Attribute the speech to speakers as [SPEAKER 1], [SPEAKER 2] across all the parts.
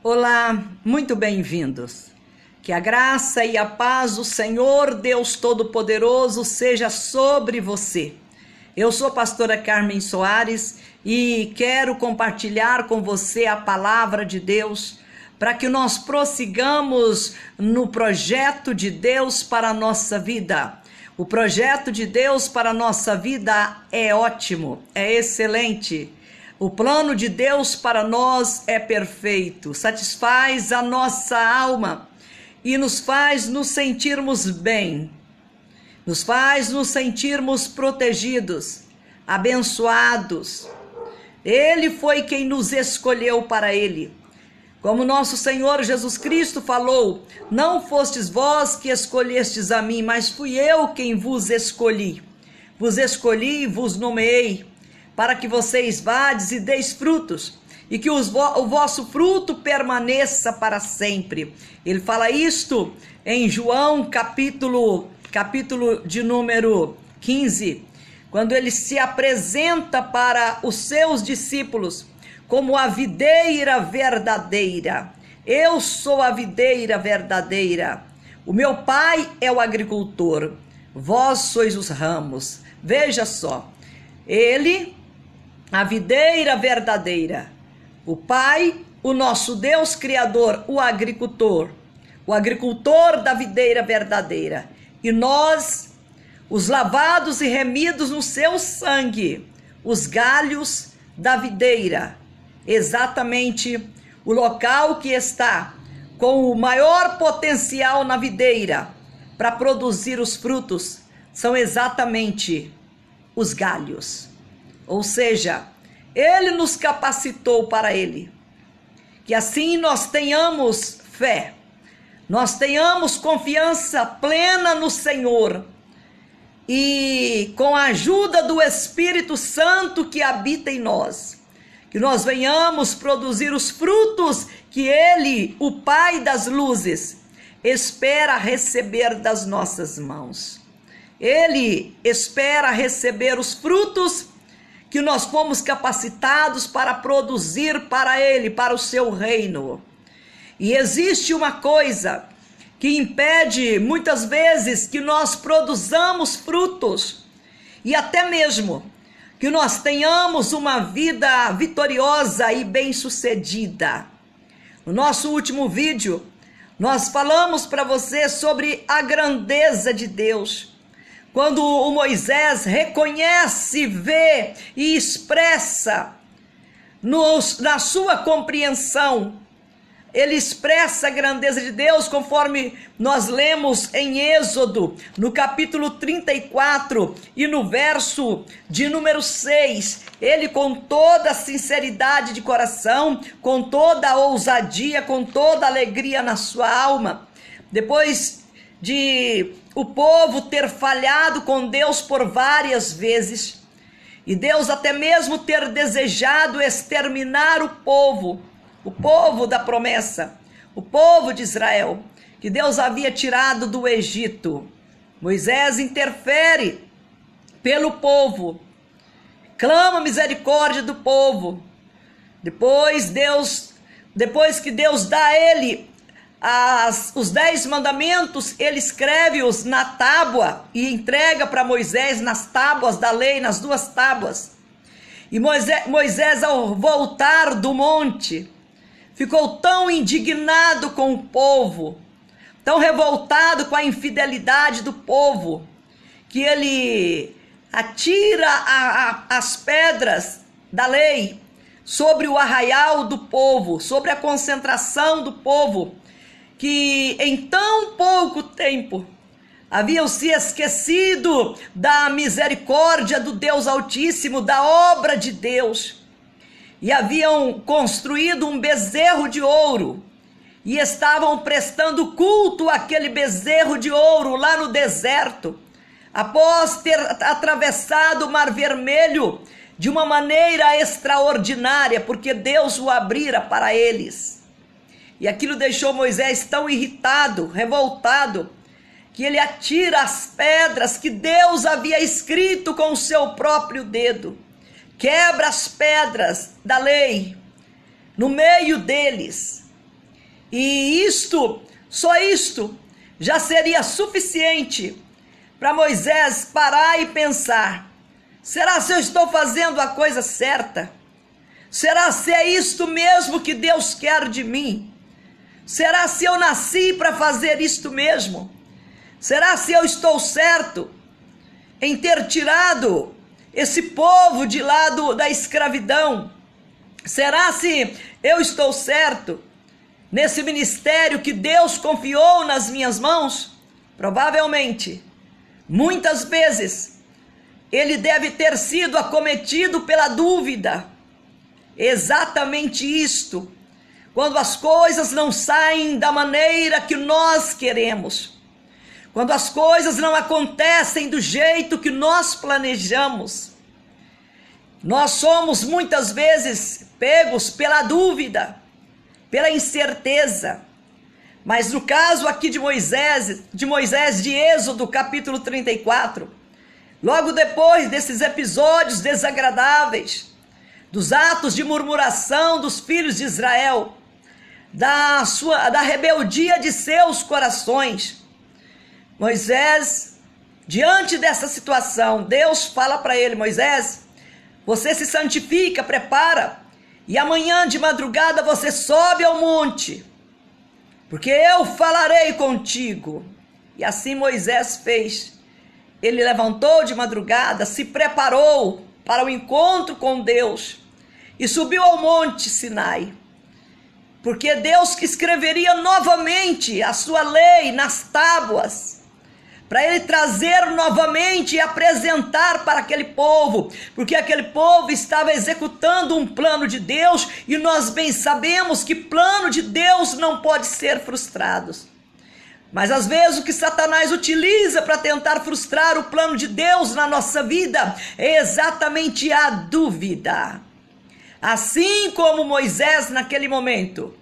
[SPEAKER 1] Olá, muito bem-vindos. Que a graça e a paz do Senhor Deus Todo-Poderoso seja sobre você. Eu sou a pastora Carmen Soares e quero compartilhar com você a palavra de Deus para que nós prossigamos no projeto de Deus para a nossa vida. O projeto de Deus para a nossa vida é ótimo, é excelente. O plano de Deus para nós é perfeito, satisfaz a nossa alma e nos faz nos sentirmos bem, nos faz nos sentirmos protegidos, abençoados. Ele foi quem nos escolheu para Ele. Como nosso Senhor Jesus Cristo falou: não fostes vós que escolhestes a mim, mas fui eu quem vos escolhi. Vos escolhi e vos nomeei, para que vocês vades e deis frutos, e que o vosso fruto permaneça para sempre. Ele fala isto em João capítulo de número 15, quando ele se apresenta para os seus discípulos como a videira verdadeira. Eu sou a videira verdadeira, o meu pai é o agricultor, vós sois os ramos. Veja só, ele, a videira verdadeira, o Pai, o nosso Deus Criador, o agricultor da videira verdadeira, e nós, os lavados e remidos no seu sangue, os galhos da videira, exatamente o local que está com o maior potencial na videira para produzir os frutos, são exatamente os galhos. Ou seja, Ele nos capacitou para Ele. Que assim nós tenhamos fé, nós tenhamos confiança plena no Senhor e com a ajuda do Espírito Santo que habita em nós, que nós venhamos produzir os frutos que Ele, o Pai das luzes, espera receber das nossas mãos. Ele espera receber os frutos que nós fomos capacitados para produzir para Ele, para o seu reino. E existe uma coisa que impede muitas vezes que nós produzamos frutos e até mesmo que nós tenhamos uma vida vitoriosa e bem-sucedida. No nosso último vídeo, nós falamos para você sobre a grandeza de Deus. Quando o Moisés reconhece, vê e expressa na sua compreensão, ele expressa a grandeza de Deus, conforme nós lemos em Êxodo, no capítulo 34 e no verso de número 6. Ele, com toda a sinceridade de coração, com toda a ousadia, com toda a alegria na sua alma, depois de o povo ter falhado com Deus por várias vezes, e Deus até mesmo ter desejado exterminar o povo da promessa, o povo de Israel, que Deus havia tirado do Egito. Moisés interfere pelo povo, clama misericórdia do povo. Depois que Deus dá a ele os 10 mandamentos, ele escreve-os na tábua e entrega para Moisés nas tábuas da lei, nas 2 tábuas. E Moisés, ao voltar do monte, ficou tão indignado com o povo, tão revoltado com a infidelidade do povo, que ele atira as pedras da lei sobre o arraial do povo, sobre a concentração do povo, que em tão pouco tempo haviam se esquecido da misericórdia do Deus Altíssimo, da obra de Deus, e haviam construído um bezerro de ouro, e estavam prestando culto àquele bezerro de ouro lá no deserto, após ter atravessado o Mar Vermelho de uma maneira extraordinária, porque Deus o abrira para eles. E aquilo deixou Moisés tão irritado, revoltado, que ele atira as pedras que Deus havia escrito com o seu próprio dedo, quebra as pedras da lei no meio deles, E só isto, já seria suficiente para Moisés parar e pensar: será se eu estou fazendo a coisa certa? Será se é isto mesmo que Deus quer de mim? Será se eu nasci para fazer isto mesmo? Será se eu estou certo em ter tirado esse povo de lá da escravidão? Será se eu estou certo nesse ministério que Deus confiou nas minhas mãos? Provavelmente, muitas vezes, ele deve ter sido acometido pela dúvida. Exatamente isto, quando as coisas não saem da maneira que nós queremos, quando as coisas não acontecem do jeito que nós planejamos, nós somos muitas vezes pegos pela dúvida, pela incerteza. Mas no caso aqui de Moisés, de Êxodo capítulo 34, logo depois desses episódios desagradáveis, dos atos de murmuração dos filhos de Israel, da rebeldia de seus corações, Moisés, diante dessa situação, Deus fala para ele: Moisés, você se santifica, prepara, e amanhã de madrugada você sobe ao monte, porque eu falarei contigo. E assim Moisés fez. Ele levantou de madrugada, se preparou para o encontro com Deus e subiu ao monte Sinai, porque Deus que escreveria novamente a sua lei nas tábuas, para ele trazer novamente e apresentar para aquele povo, porque aquele povo estava executando um plano de Deus, e nós bem sabemos que plano de Deus não pode ser frustrado. Mas às vezes o que Satanás utiliza para tentar frustrar o plano de Deus na nossa vida é exatamente a dúvida. Assim como Moisés naquele momento,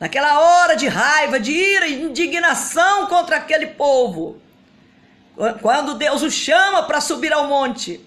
[SPEAKER 1] naquela hora de raiva, de ira e indignação contra aquele povo, quando Deus o chama para subir ao monte,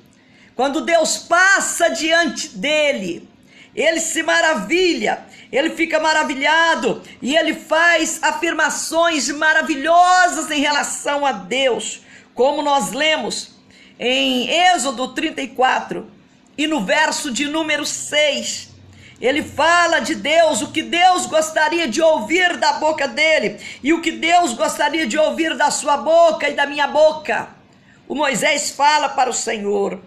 [SPEAKER 1] quando Deus passa diante dele, ele se maravilha, ele fica maravilhado e ele faz afirmações maravilhosas em relação a Deus, como nós lemos em Êxodo 34 e no verso de número 6. Ele fala de Deus, o que Deus gostaria de ouvir da boca dele e o que Deus gostaria de ouvir da sua boca e da minha boca. O Moisés fala para o Senhor,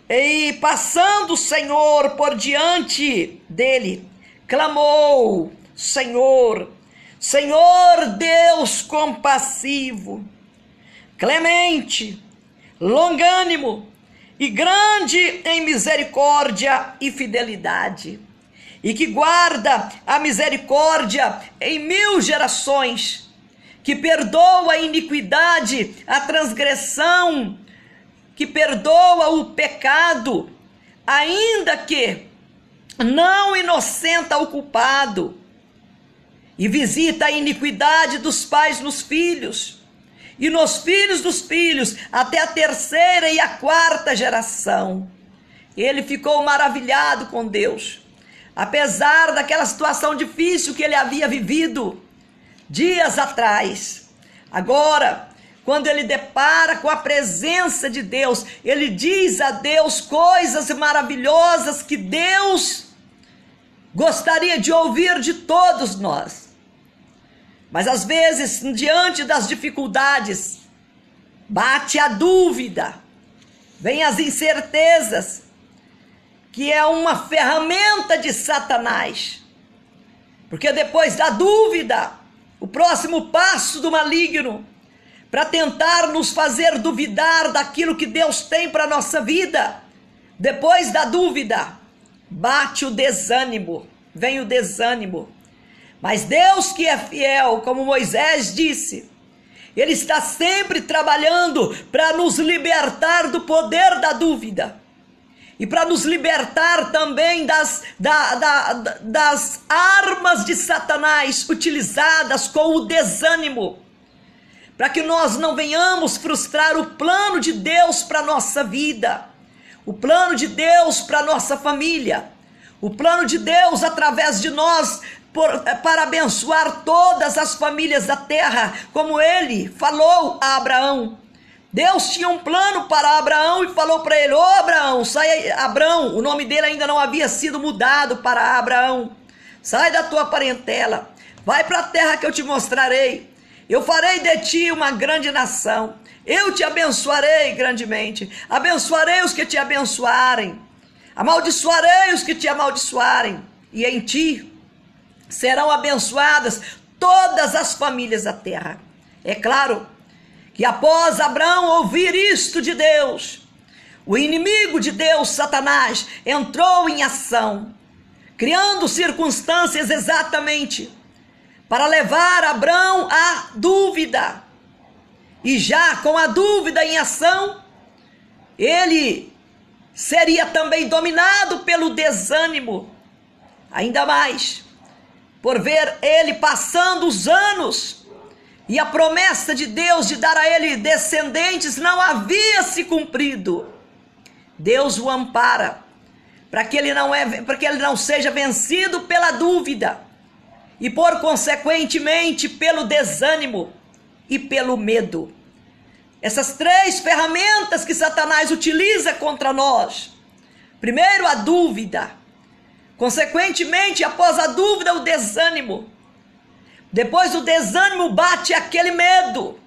[SPEAKER 1] e passando o Senhor por diante dele, clamou: Senhor, Senhor Deus compassivo, clemente, longânimo e grande em misericórdia e fidelidade, e que guarda a misericórdia em 1000 gerações, que perdoa a iniquidade, a transgressão, que perdoa o pecado, ainda que não inocenta o culpado, e visita a iniquidade dos pais nos filhos, e nos filhos dos filhos, até a 3ª e a 4ª geração. Ele ficou maravilhado com Deus, apesar daquela situação difícil que ele havia vivido dias atrás. Agora, quando ele depara com a presença de Deus, ele diz a Deus coisas maravilhosas que Deus gostaria de ouvir de todos nós. Mas às vezes, diante das dificuldades, bate a dúvida, vem as incertezas, que é uma ferramenta de Satanás. Porque depois da dúvida, o próximo passo do maligno, para tentar nos fazer duvidar daquilo que Deus tem para a nossa vida, depois da dúvida, bate o desânimo, vem o desânimo. Mas Deus que é fiel, como Moisés disse, Ele está sempre trabalhando para nos libertar do poder da dúvida. E para nos libertar também das armas de Satanás utilizadas com o desânimo. Para que nós não venhamos frustrar o plano de Deus para a nossa vida. O plano de Deus para a nossa família. O plano de Deus através de nós para abençoar todas as famílias da terra, como ele falou a Abraão. Deus tinha um plano para Abraão e falou para ele: ô Abraão, sai. Abraão, o nome dele ainda não havia sido mudado para Abraão. Sai da tua parentela, vai para a terra que eu te mostrarei. Eu farei de ti uma grande nação. Eu te abençoarei grandemente. Abençoarei os que te abençoarem. Amaldiçoarei os que te amaldiçoarem. E em ti serão abençoadas todas as famílias da terra. É claro que após Abraão ouvir isto de Deus, o inimigo de Deus, Satanás, entrou em ação, criando circunstâncias exatamente para levar Abraão à dúvida. E já com a dúvida em ação, ele seria também dominado pelo desânimo, ainda mais por ver ele passando os anos e a promessa de Deus de dar a ele descendentes não havia se cumprido. Deus o ampara para que ele não seja vencido pela dúvida e por consequentemente pelo desânimo e pelo medo. Essas três ferramentas que Satanás utiliza contra nós. Primeiro, a dúvida. Consequentemente, após a dúvida, o desânimo. Depois do desânimo bate aquele medo.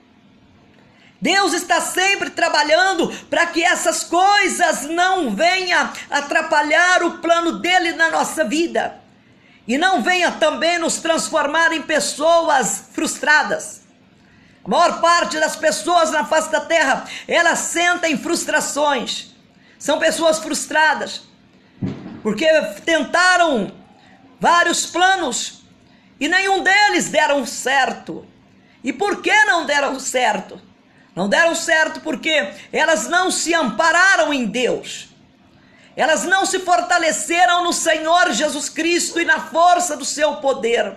[SPEAKER 1] Deus está sempre trabalhando para que essas coisas não venham atrapalhar o plano dele na nossa vida. E não venha também nos transformar em pessoas frustradas. A maior parte das pessoas na face da terra, elas sentem frustrações. São pessoas frustradas, porque tentaram vários planos e nenhum deles deram certo. E por que não deram certo? Não deram certo porque elas não se ampararam em Deus. Elas não se fortaleceram no Senhor Jesus Cristo e na força do seu poder.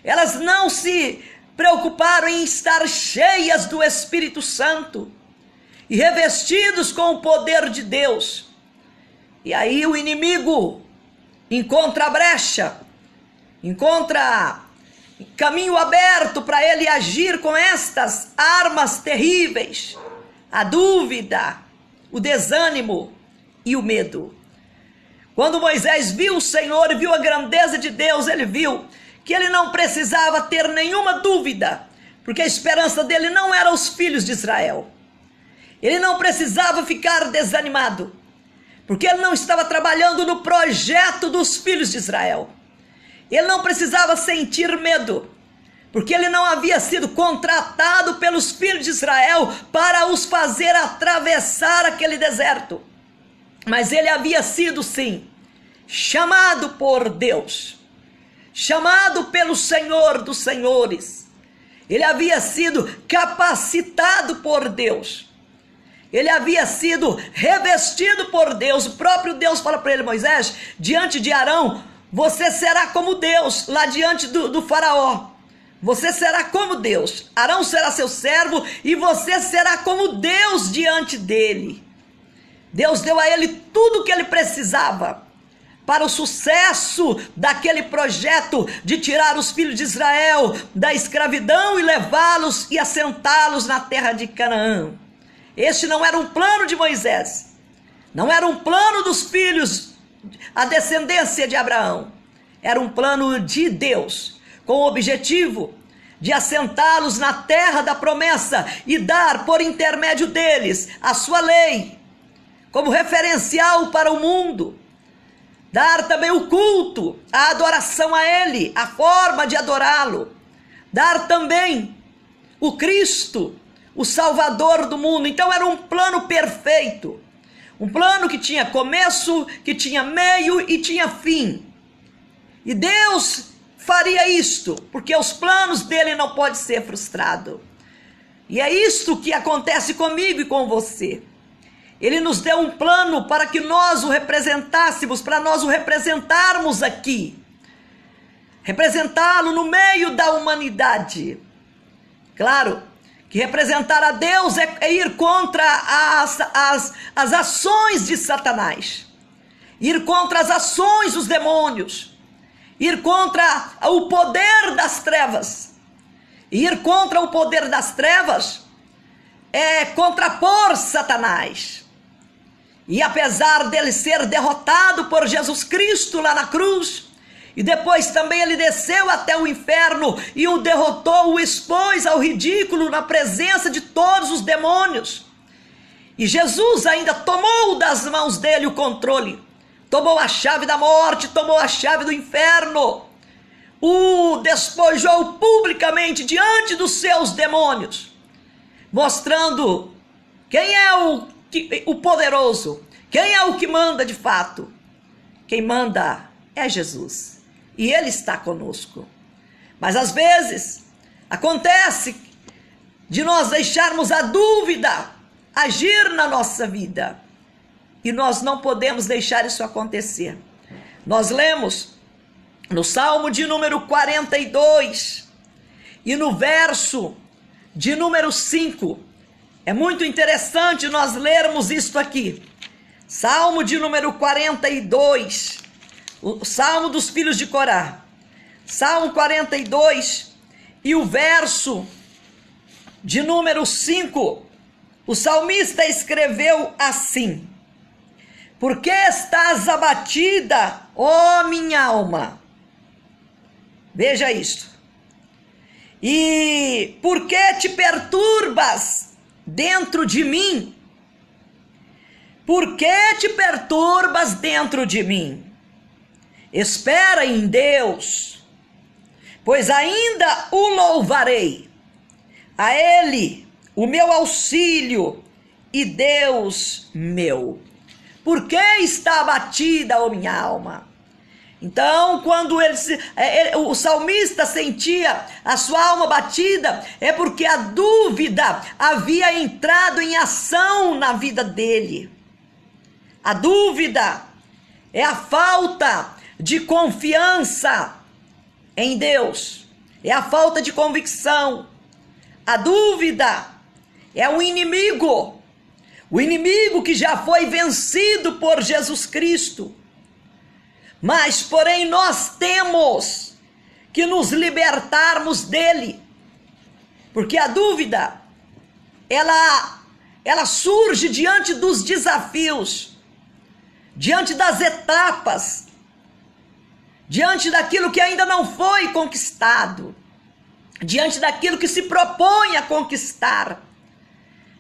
[SPEAKER 1] Elas não se preocuparam em estar cheias do Espírito Santo e revestidos com o poder de Deus. E aí o inimigo encontra a brecha, encontra caminho aberto para ele agir com estas armas terríveis: a dúvida, o desânimo e o medo. Quando Moisés viu o Senhor e viu a grandeza de Deus, ele viu que ele não precisava ter nenhuma dúvida, porque a esperança dele não era os filhos de Israel. Ele não precisava ficar desanimado, porque ele não estava trabalhando no projeto dos filhos de Israel. Ele não precisava sentir medo, porque ele não havia sido contratado pelos filhos de Israel para os fazer atravessar aquele deserto. Mas ele havia sido, sim, chamado por Deus, chamado pelo Senhor dos Senhores. Ele havia sido capacitado por Deus. Ele havia sido revestido por Deus. O próprio Deus fala para ele: Moisés, diante de Arão, você será como Deus, lá diante do faraó. Você será como Deus. Arão será seu servo e você será como Deus diante dele. Deus deu a ele tudo o que ele precisava para o sucesso daquele projeto de tirar os filhos de Israel da escravidão e levá-los e assentá-los na terra de Canaã. Este não era um plano de Moisés, não era um plano dos filhos, a descendência de Abraão. Era um plano de Deus, com o objetivo de assentá-los na terra da promessa e dar por intermédio deles a sua lei, como referencial para o mundo. Dar também o culto, a adoração a ele, a forma de adorá-lo. Dar também o Cristo, o Salvador do mundo. Então era um plano perfeito. Um plano que tinha começo, que tinha meio e tinha fim. E Deus faria isto, porque os planos dele não podem ser frustrados. E é isto que acontece comigo e com você. Ele nos deu um plano para que nós o representássemos, para nós o representarmos aqui. Representá-lo no meio da humanidade. Claro que representar a Deus é ir contra as ações de Satanás. Ir contra as ações dos demônios. ir contra o poder das trevas. Ir contra o poder das trevas é contrapor Satanás. E apesar dele ser derrotado por Jesus Cristo lá na cruz, e depois também ele desceu até o inferno e o derrotou, o expôs ao ridículo na presença de todos os demônios. E Jesus ainda tomou das mãos dele o controle, tomou a chave da morte, tomou a chave do inferno, o despojou publicamente diante dos seus demônios, mostrando quem é o poderoso, quem é o que manda de fato. Quem manda é Jesus, e Ele está conosco. Mas às vezes acontece de nós deixarmos a dúvida agir na nossa vida, e nós não podemos deixar isso acontecer. Nós lemos no Salmo de número 42 e no verso de número 5, é muito interessante nós lermos isto aqui. Salmo de número 42, o Salmo dos filhos de Corá. Salmo 42 e o verso de número 5, o salmista escreveu assim: por que estás abatida, ó minha alma? Veja isto. E por que te perturbas dentro de mim? Por que te perturbas dentro de mim? Espera em Deus, pois ainda o louvarei. A Ele, o meu auxílio e Deus meu. Por que está abatida, ó minha alma? Então, quando o salmista sentia a sua alma batida, é porque a dúvida havia entrado em ação na vida dele. A dúvida é a falta de confiança em Deus, é a falta de convicção. A dúvida é o inimigo que já foi vencido por Jesus Cristo. Mas, porém, nós temos que nos libertarmos dele, porque a dúvida, ela surge diante dos desafios, diante das etapas, diante daquilo que ainda não foi conquistado, diante daquilo que se propõe a conquistar,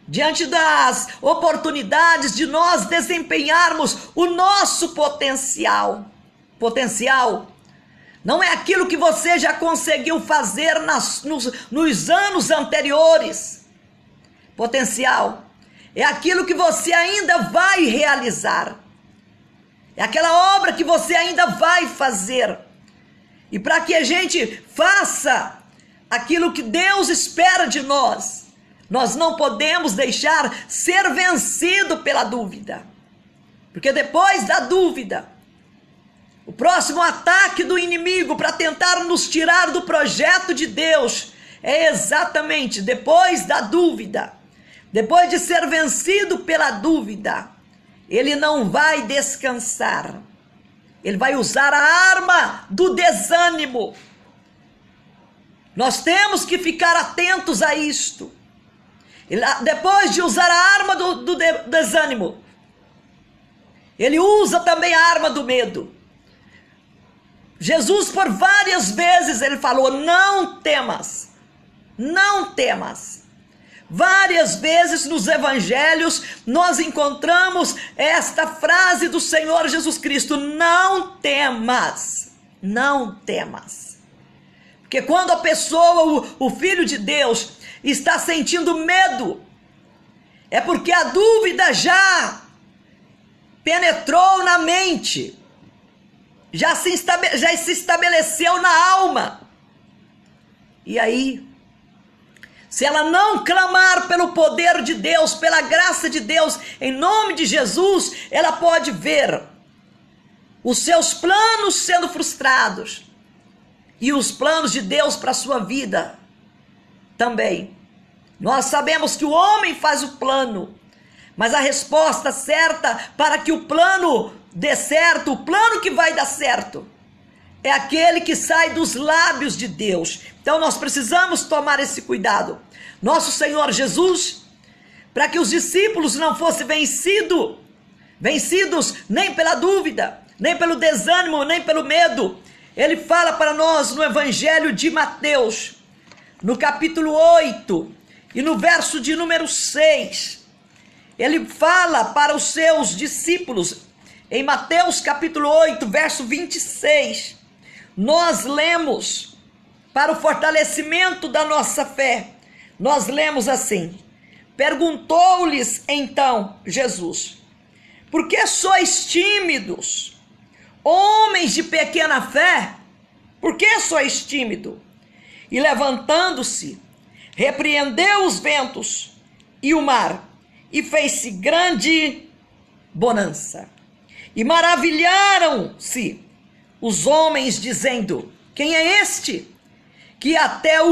[SPEAKER 1] diante das oportunidades de nós desempenharmos o nosso potencial. Potencial não é aquilo que você já conseguiu fazer nos anos anteriores. Potencial é aquilo que você ainda vai realizar. É aquela obra que você ainda vai fazer. E para que a gente faça aquilo que Deus espera de nós, nós não podemos deixar ser vencido pela dúvida. Porque depois da dúvida, o próximo ataque do inimigo para tentar nos tirar do projeto de Deus é exatamente depois da dúvida. Depois de ser vencido pela dúvida, ele não vai descansar. Ele vai usar a arma do desânimo. Nós temos que ficar atentos a isto. Depois de usar a arma do desânimo, ele usa também a arma do medo. Jesus, por várias vezes, ele falou: não temas, não temas. Várias vezes nos evangelhos nós encontramos esta frase do Senhor Jesus Cristo: não temas, não temas. Porque quando a pessoa, o Filho de Deus, está sentindo medo, é porque a dúvida já penetrou na mente, já se estabeleceu na alma. E aí, se ela não clamar pelo poder de Deus, pela graça de Deus, em nome de Jesus, ela pode ver os seus planos sendo frustrados e os planos de Deus para a sua vida também. Nós sabemos que o homem faz o plano, mas a resposta certa para que o plano dê certo, o plano que vai dar certo, é aquele que sai dos lábios de Deus. Então nós precisamos tomar esse cuidado. Nosso Senhor Jesus, para que os discípulos não fossem vencidos nem pela dúvida, nem pelo desânimo, nem pelo medo, ele fala para nós no Evangelho de Mateus, no capítulo 8 e no verso de número 6, ele fala para os seus discípulos, em Mateus capítulo 8, verso 26, nós lemos, para o fortalecimento da nossa fé, nós lemos assim: perguntou-lhes então Jesus: por que sois tímidos, homens de pequena fé? Por que sois tímido? E levantando-se, repreendeu os ventos e o mar, e fez-se grande bonança. E maravilharam-se os homens, dizendo: quem é este, que até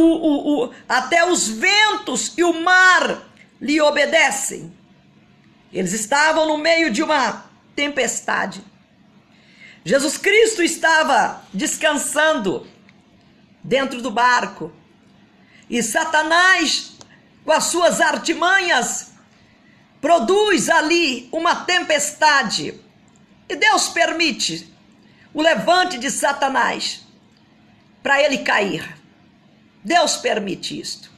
[SPEAKER 1] os ventos e o mar lhe obedecem? Eles estavam no meio de uma tempestade. Jesus Cristo estava descansando dentro do barco, e Satanás, com as suas artimanhas, produz ali uma tempestade, e Deus permite o levante de Satanás para ele cair. Deus permite isto.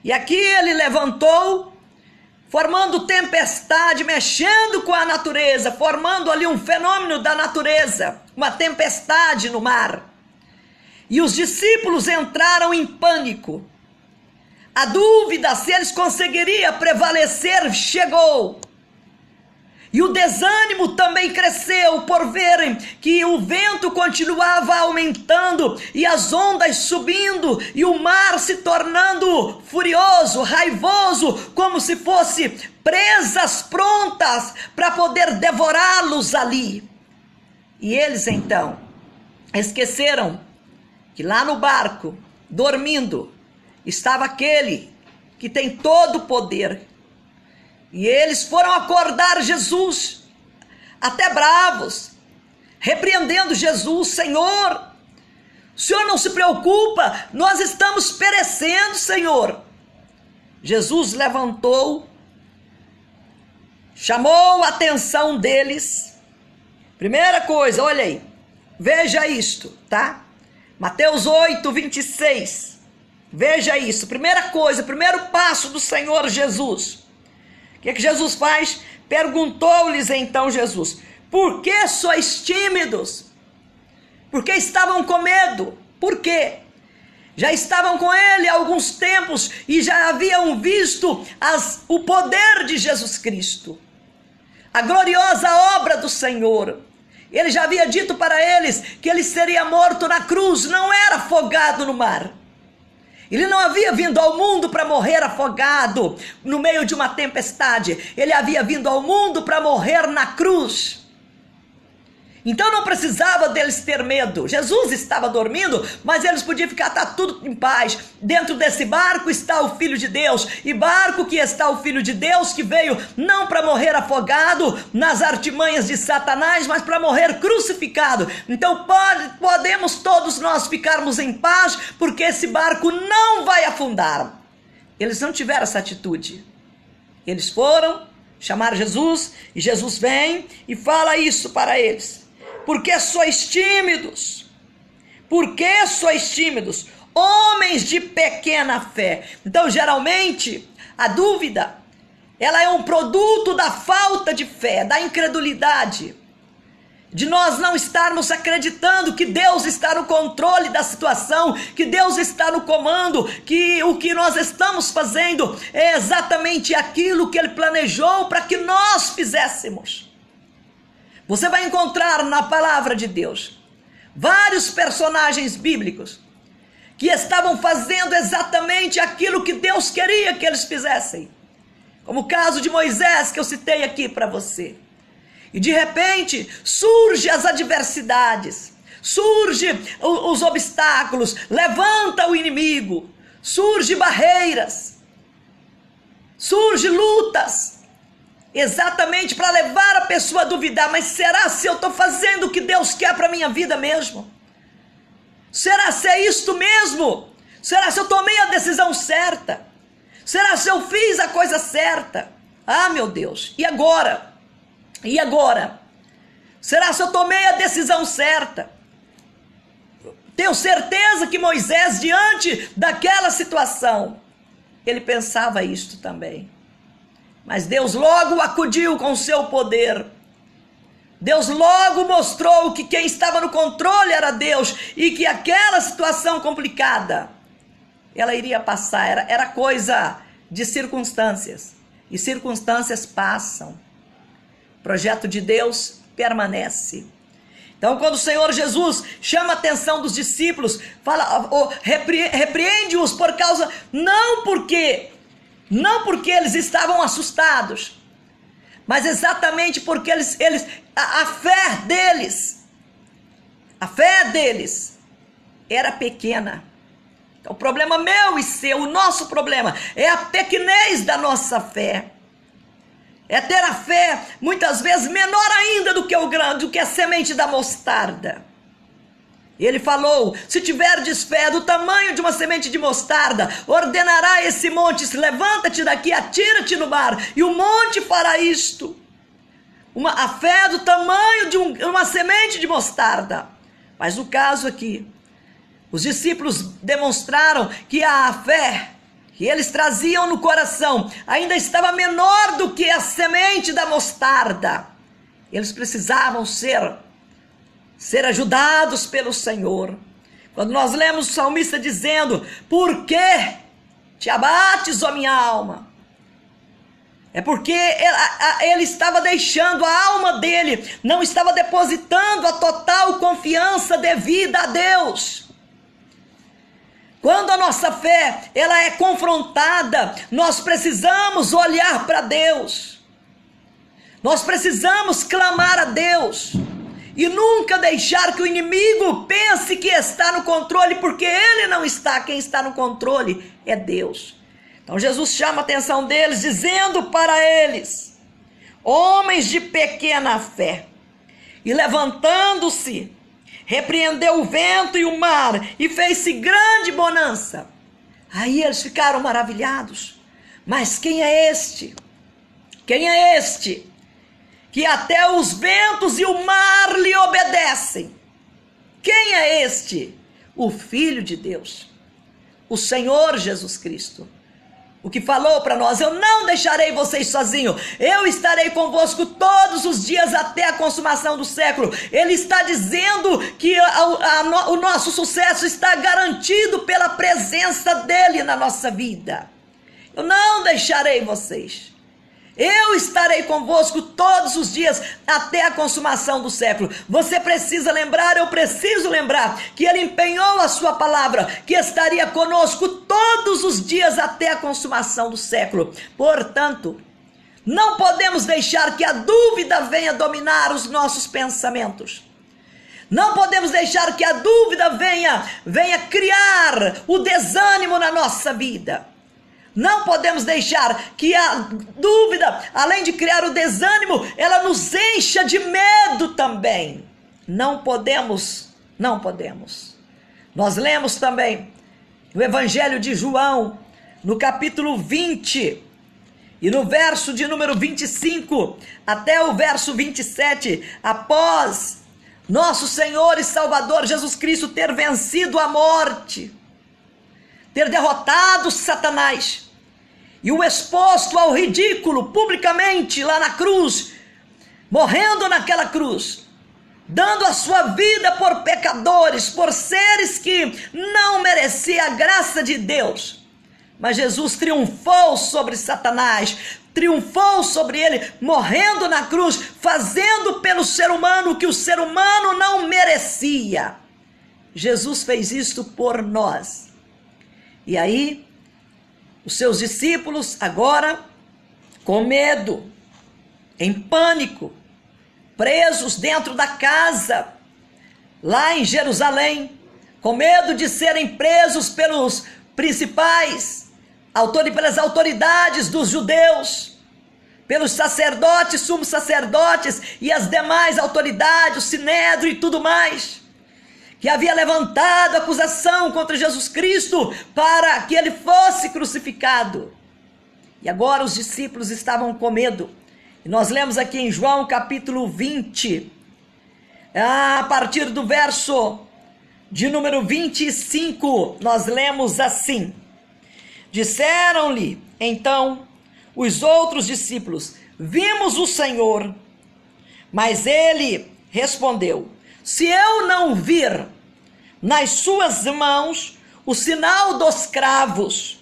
[SPEAKER 1] E aqui ele levantou, formando tempestade, mexendo com a natureza, formando ali um fenômeno da natureza, uma tempestade no mar. E os discípulos entraram em pânico. A dúvida se eles conseguiriam prevalecer chegou. E o desânimo também cresceu por verem que o vento continuava aumentando e as ondas subindo e o mar se tornando furioso, raivoso, como se fosse presas prontas para poder devorá-los ali. E eles então esqueceram que lá no barco, dormindo, estava aquele que tem todo o poder. E eles foram acordar Jesus, até bravos, repreendendo Jesus: Senhor, o Senhor não se preocupa, nós estamos perecendo, Senhor. Jesus levantou, chamou a atenção deles. Primeira coisa, olha aí, veja isto, tá? Mateus 8, 26, veja isso. Primeira coisa, primeiro passo do Senhor Jesus. O que Jesus faz? Perguntou-lhes então Jesus: por que sois tímidos? Por que estavam com medo? Por quê? Já estavam com ele há alguns tempos e já haviam visto o poder de Jesus Cristo, a gloriosa obra do Senhor. Ele já havia dito para eles que ele seria morto na cruz, não era afogado no mar. Ele não havia vindo ao mundo para morrer afogado no meio de uma tempestade. Ele havia vindo ao mundo para morrer na cruz. Então não precisava deles ter medo. Jesus estava dormindo, mas eles podiam ficar, tá tudo em paz. Dentro desse barco está o Filho de Deus. E barco que está o Filho de Deus, que veio não para morrer afogado nas artimanhas de Satanás, mas para morrer crucificado. Então podemos todos nós ficarmos em paz, porque esse barco não vai afundar. Eles não tiveram essa atitude. Eles foram chamar Jesus, e Jesus vem e fala isso para eles: por que sois tímidos? Por que sois tímidos? Homens de pequena fé. Então, geralmente, a dúvida, ela é um produto da falta de fé, da incredulidade, de nós não estarmos acreditando que Deus está no controle da situação, que Deus está no comando, que o que nós estamos fazendo é exatamente aquilo que Ele planejou para que nós fizéssemos. Você vai encontrar na palavra de Deus vários personagens bíblicos que estavam fazendo exatamente aquilo que Deus queria que eles fizessem. Como o caso de Moisés, que eu citei aqui para você. E de repente surgem as adversidades, surgem os obstáculos, levanta o inimigo, surgem barreiras, surgem lutas. Exatamente para levar a pessoa a duvidar: mas será se eu estou fazendo o que Deus quer para a minha vida mesmo? Será se é isto mesmo? Será se eu tomei a decisão certa? Será se eu fiz a coisa certa? Ah, meu Deus, e agora? E agora? Será se eu tomei a decisão certa? Tenho certeza que Moisés, diante daquela situação, ele pensava isto também. Mas Deus logo acudiu com o seu poder. Deus logo mostrou que quem estava no controle era Deus e que aquela situação complicada, ela iria passar, era coisa de circunstâncias. E circunstâncias passam. O projeto de Deus permanece. Então, quando o Senhor Jesus chama a atenção dos discípulos, fala, repreende-os por causa, não porque eles estavam assustados, mas exatamente porque a fé deles era pequena. Então, o problema meu e seu, o nosso problema é a pequenez da nossa fé. É ter a fé, muitas vezes, menor ainda do que o grão, do que a semente da mostarda. Ele falou, se tiverdes fé do tamanho de uma semente de mostarda, ordenará esse monte, levanta-te daqui, atira-te no mar, e o monte fará isto. A fé do tamanho de uma semente de mostarda. Mas no caso aqui, os discípulos demonstraram que a fé que eles traziam no coração ainda estava menor do que a semente da mostarda. Eles precisavam ser ajudados pelo Senhor. Quando nós lemos o salmista dizendo, por que te abates, ó minha alma? É porque ele estava deixando a alma dele, não estava depositando a total confiança devida a Deus. Quando a nossa fé ela é confrontada, nós precisamos olhar para Deus. Nós precisamos clamar a Deus. E nunca deixar que o inimigo pense que está no controle, porque ele não está. Quem está no controle é Deus. Então Jesus chama a atenção deles, dizendo para eles, homens de pequena fé, e levantando-se, repreendeu o vento e o mar, e fez-se grande bonança. Aí eles ficaram maravilhados. Mas quem é este? Quem é este? Que até os ventos e o mar lhe obedecem. Quem é este? O Filho de Deus, o Senhor Jesus Cristo. O que falou para nós, eu não deixarei vocês sozinhos, eu estarei convosco todos os dias até a consumação do século. Ele está dizendo que o nosso sucesso está garantido pela presença dele na nossa vida. Eu não deixarei vocês. Eu estarei convosco todos os dias até a consumação do século. Você precisa lembrar, eu preciso lembrar, que ele empenhou a sua palavra, que estaria conosco todos os dias até a consumação do século. Portanto, não podemos deixar que a dúvida venha dominar os nossos pensamentos. Não podemos deixar que a dúvida venha criar o desânimo na nossa vida. Não podemos deixar que a dúvida, além de criar o desânimo, ela nos encha de medo também. Não podemos. Nós lemos também no Evangelho de João, no capítulo 20, e no verso de número 25 até o verso 27, após nosso Senhor e Salvador Jesus Cristo ter vencido a morte, ter derrotado Satanás, e o exposto ao ridículo publicamente lá na cruz, morrendo naquela cruz, dando a sua vida por pecadores, por seres que não mereciam a graça de Deus. Mas Jesus triunfou sobre Satanás, triunfou sobre ele, morrendo na cruz, fazendo pelo ser humano o que o ser humano não merecia. Jesus fez isto por nós. E aí, os seus discípulos agora, com medo, em pânico, presos dentro da casa, lá em Jerusalém, com medo de serem presos pelos principais, pelas autoridades dos judeus, pelos sacerdotes, sumos sacerdotes e as demais autoridades, o sinédrio e tudo mais, que havia levantado acusação contra Jesus Cristo para que ele fosse crucificado. E agora os discípulos estavam com medo. E nós lemos aqui em João capítulo 20, a partir do verso de número 25, nós lemos assim: disseram-lhe então os outros discípulos: vimos o Senhor. Mas ele respondeu: se eu não vir nas suas mãos o sinal dos cravos,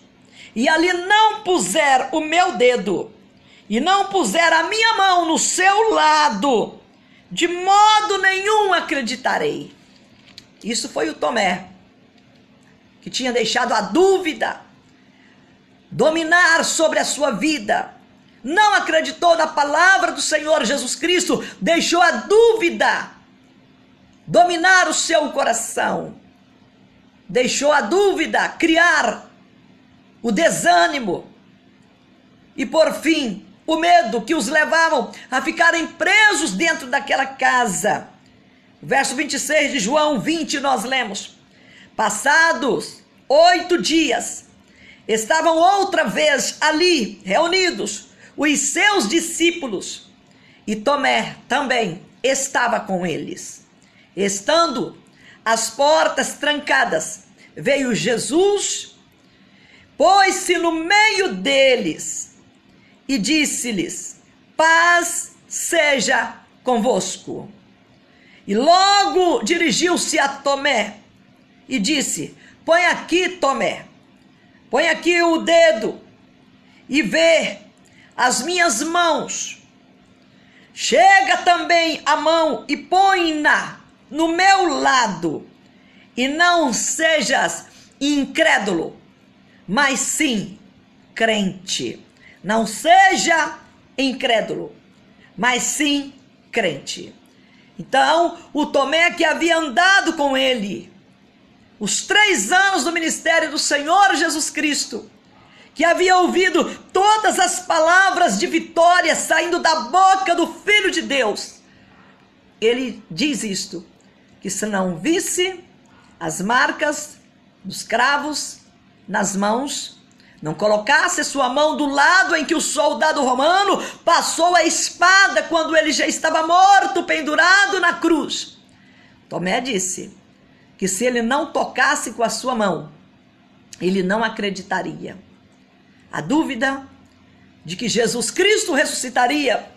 [SPEAKER 1] e ali não puser o meu dedo, e não puser a minha mão no seu lado, de modo nenhum acreditarei. Isso foi o Tomé, que tinha deixado a dúvida dominar sobre a sua vida. Não acreditou na palavra do Senhor Jesus Cristo, deixou a dúvida dominar o seu coração, deixou a dúvida criar o desânimo e, por fim, o medo que os levavam a ficarem presos dentro daquela casa. Verso 26 de João 20 nós lemos: passados 8 dias, estavam outra vez ali reunidos os seus discípulos, e Tomé também estava com eles. Estando as portas trancadas, veio Jesus, pôs-se no meio deles e disse-lhes: paz seja convosco. E logo dirigiu-se a Tomé e disse: põe aqui, Tomé, põe aqui o dedo e vê as minhas mãos. Chega também a mão e põe-na no meu lado, e não sejas incrédulo, mas sim crente. Não seja incrédulo, mas sim crente. Então, o Tomé, que havia andado com ele os 3 anos do ministério do Senhor Jesus Cristo, que havia ouvido todas as palavras de vitória saindo da boca do Filho de Deus, ele diz isto: que se não visse as marcas dos cravos nas mãos, não colocasse sua mão do lado em que o soldado romano passou a espada quando ele já estava morto, pendurado na cruz, Tomé disse que se ele não tocasse com a sua mão, ele não acreditaria. A dúvida de que Jesus Cristo ressuscitaria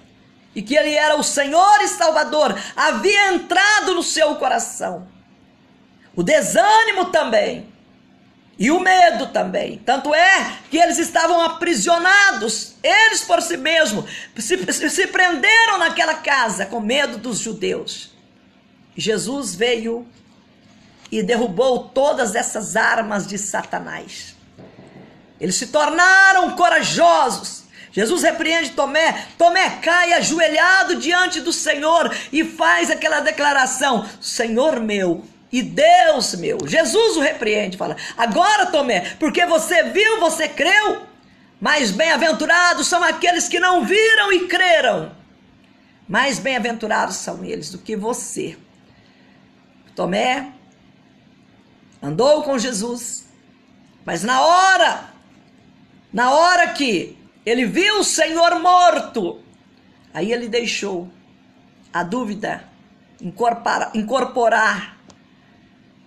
[SPEAKER 1] e que ele era o Senhor e Salvador havia entrado no seu coração. O desânimo também. E o medo também. Tanto é que eles estavam aprisionados, eles por si mesmos, se prenderam naquela casa com medo dos judeus. Jesus veio e derrubou todas essas armas de Satanás. Eles se tornaram corajosos. Jesus repreende Tomé. Tomé cai ajoelhado diante do Senhor e faz aquela declaração: Senhor meu e Deus meu. Jesus o repreende, fala: agora, Tomé, porque você viu, você creu, mas bem-aventurados são aqueles que não viram e creram. Mais bem-aventurados são eles do que você. Tomé andou com Jesus, mas na hora que ele viu o Senhor morto, aí ele deixou a dúvida incorporar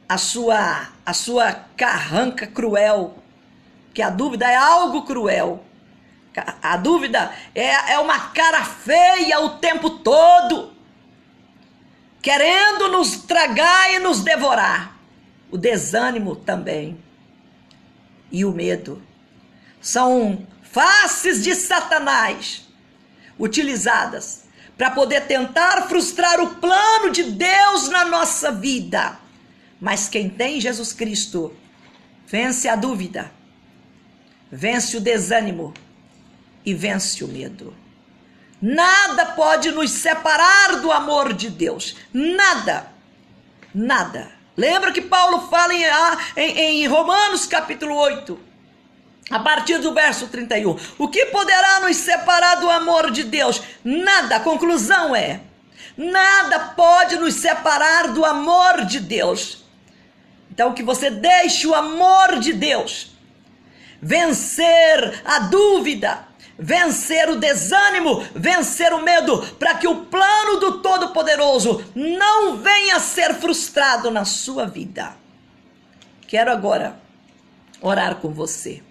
[SPEAKER 1] a sua carranca cruel, que a dúvida é algo cruel. A dúvida é uma cara feia o tempo todo, querendo nos tragar e nos devorar. O desânimo também e o medo são faces de Satanás utilizadas para poder tentar frustrar o plano de Deus na nossa vida. Mas quem tem Jesus Cristo vence a dúvida, vence o desânimo e vence o medo. Nada pode nos separar do amor de Deus. Nada. Nada. Lembra que Paulo fala em Romanos capítulo 8, a partir do verso 31. O que poderá nos separar do amor de Deus? Nada. A conclusão é: nada pode nos separar do amor de Deus. Então que você deixe o amor de Deus vencer a dúvida, vencer o desânimo, vencer o medo, para que o plano do Todo-Poderoso não venha a ser frustrado na sua vida. Quero agora orar com você.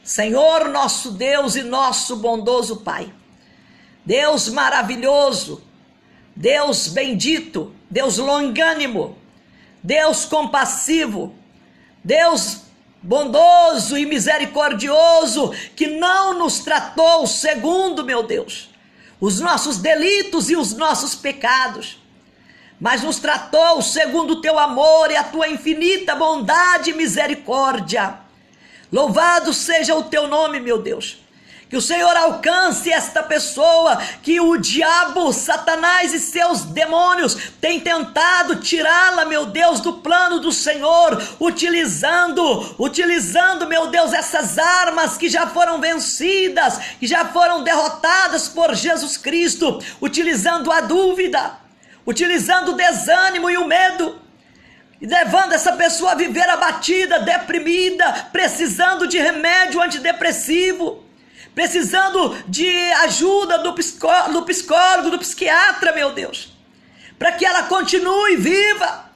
[SPEAKER 1] Senhor, nosso Deus e nosso bondoso Pai, Deus maravilhoso, Deus bendito, Deus longânimo, Deus compassivo, Deus bondoso e misericordioso, que não nos tratou segundo, meu Deus, os nossos delitos e os nossos pecados, mas nos tratou segundo o teu amor e a tua infinita bondade e misericórdia. Louvado seja o teu nome, meu Deus. Que o Senhor alcance esta pessoa que o diabo, Satanás e seus demônios têm tentado tirá-la, meu Deus, do plano do Senhor, utilizando, meu Deus, essas armas que já foram vencidas, que já foram derrotadas por Jesus Cristo, utilizando a dúvida, utilizando o desânimo e o medo, e levando essa pessoa a viver abatida, deprimida, precisando de remédio antidepressivo, precisando de ajuda do psicólogo, do psiquiatra, meu Deus, para que ela continue viva.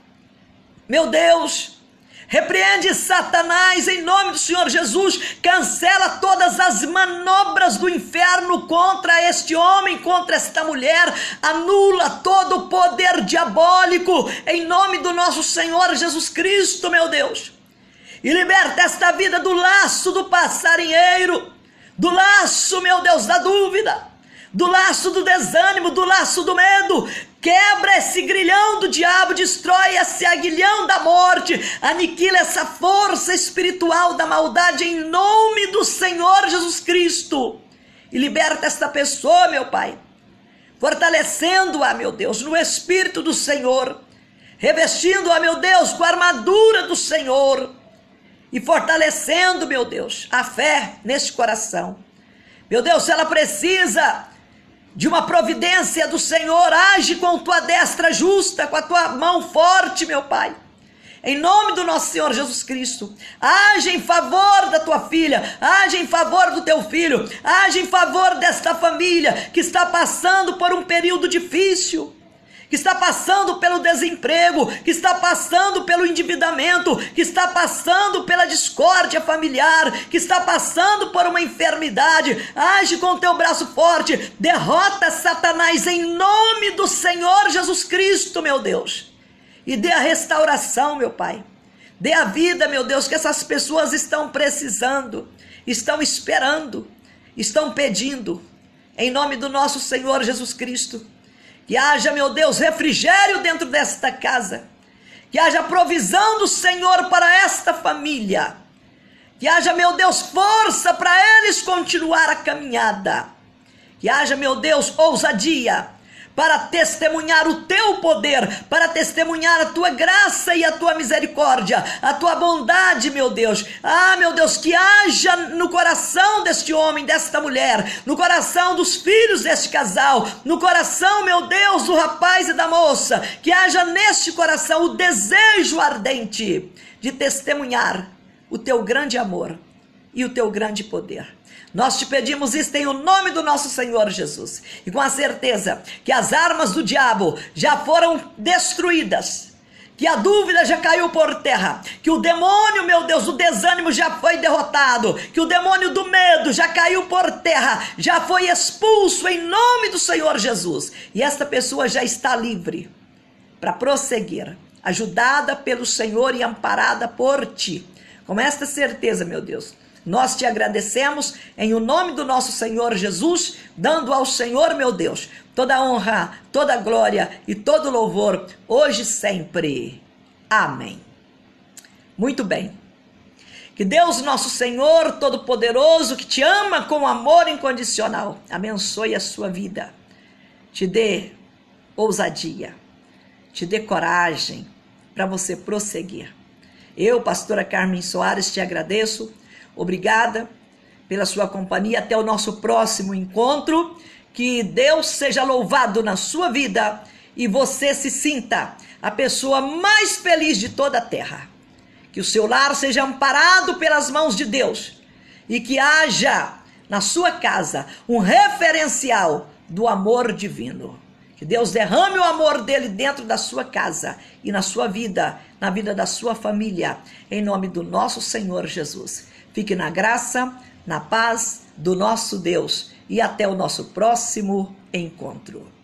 [SPEAKER 1] Meu Deus, repreende Satanás em nome do Senhor Jesus, cancela todas as manobras do inferno contra este homem, contra esta mulher, anula todo o poder diabólico em nome do nosso Senhor Jesus Cristo, meu Deus, e liberta esta vida do laço do passarinheiro, do laço, meu Deus, da dúvida, do laço do desânimo, do laço do medo. Quebra esse grilhão do diabo, destrói esse aguilhão da morte, aniquila essa força espiritual da maldade em nome do Senhor Jesus Cristo, e liberta esta pessoa, meu Pai, fortalecendo-a, meu Deus, no Espírito do Senhor, revestindo-a, meu Deus, com a armadura do Senhor, e fortalecendo, meu Deus, a fé neste coração. Meu Deus, se ela precisa de uma providência do Senhor, age com tua destra justa, com a tua mão forte, meu Pai, em nome do nosso Senhor Jesus Cristo. Age em favor da tua filha, age em favor do teu filho, age em favor desta família que está passando por um período difícil, que está passando pelo desemprego, que está passando pelo endividamento, que está passando pela discórdia familiar, que está passando por uma enfermidade. Age com o teu braço forte, derrota Satanás em nome do Senhor Jesus Cristo, meu Deus, e dê a restauração, meu Pai, dê a vida, meu Deus, que essas pessoas estão precisando, estão esperando, estão pedindo, em nome do nosso Senhor Jesus Cristo. Que haja, meu Deus, refrigério dentro desta casa, que haja provisão do Senhor para esta família, que haja, meu Deus, força para eles continuar a caminhada, que haja, meu Deus, ousadia para testemunhar o teu poder, para testemunhar a tua graça e a tua misericórdia, a tua bondade, meu Deus. Ah, meu Deus, que haja no coração deste homem, desta mulher, no coração dos filhos deste casal, no coração, meu Deus, do rapaz e da moça, que haja neste coração o desejo ardente de testemunhar o teu grande amor e o teu grande poder. Nós te pedimos isso em o nome do nosso Senhor Jesus, e com a certeza que as armas do diabo já foram destruídas, que a dúvida já caiu por terra, que o demônio, meu Deus, do desânimo já foi derrotado, que o demônio do medo já caiu por terra, já foi expulso em nome do Senhor Jesus, e esta pessoa já está livre para prosseguir, ajudada pelo Senhor e amparada por ti. Com esta certeza, meu Deus, nós te agradecemos em o nome do nosso Senhor Jesus, dando ao Senhor, meu Deus, toda a honra, toda a glória e todo o louvor, hoje e sempre. Amém. Muito bem. Que Deus, nosso Senhor Todo-Poderoso, que te ama com amor incondicional, abençoe a sua vida, te dê ousadia, te dê coragem para você prosseguir. Eu, pastora Carmen Soares, te agradeço. Obrigada pela sua companhia. Até o nosso próximo encontro. Que Deus seja louvado na sua vida e você se sinta a pessoa mais feliz de toda a terra. Que o seu lar seja amparado pelas mãos de Deus e que haja na sua casa um referencial do amor divino. Que Deus derrame o amor dele dentro da sua casa e na sua vida, na vida da sua família, em nome do nosso Senhor Jesus. Fique na graça, na paz do nosso Deus e até o nosso próximo encontro.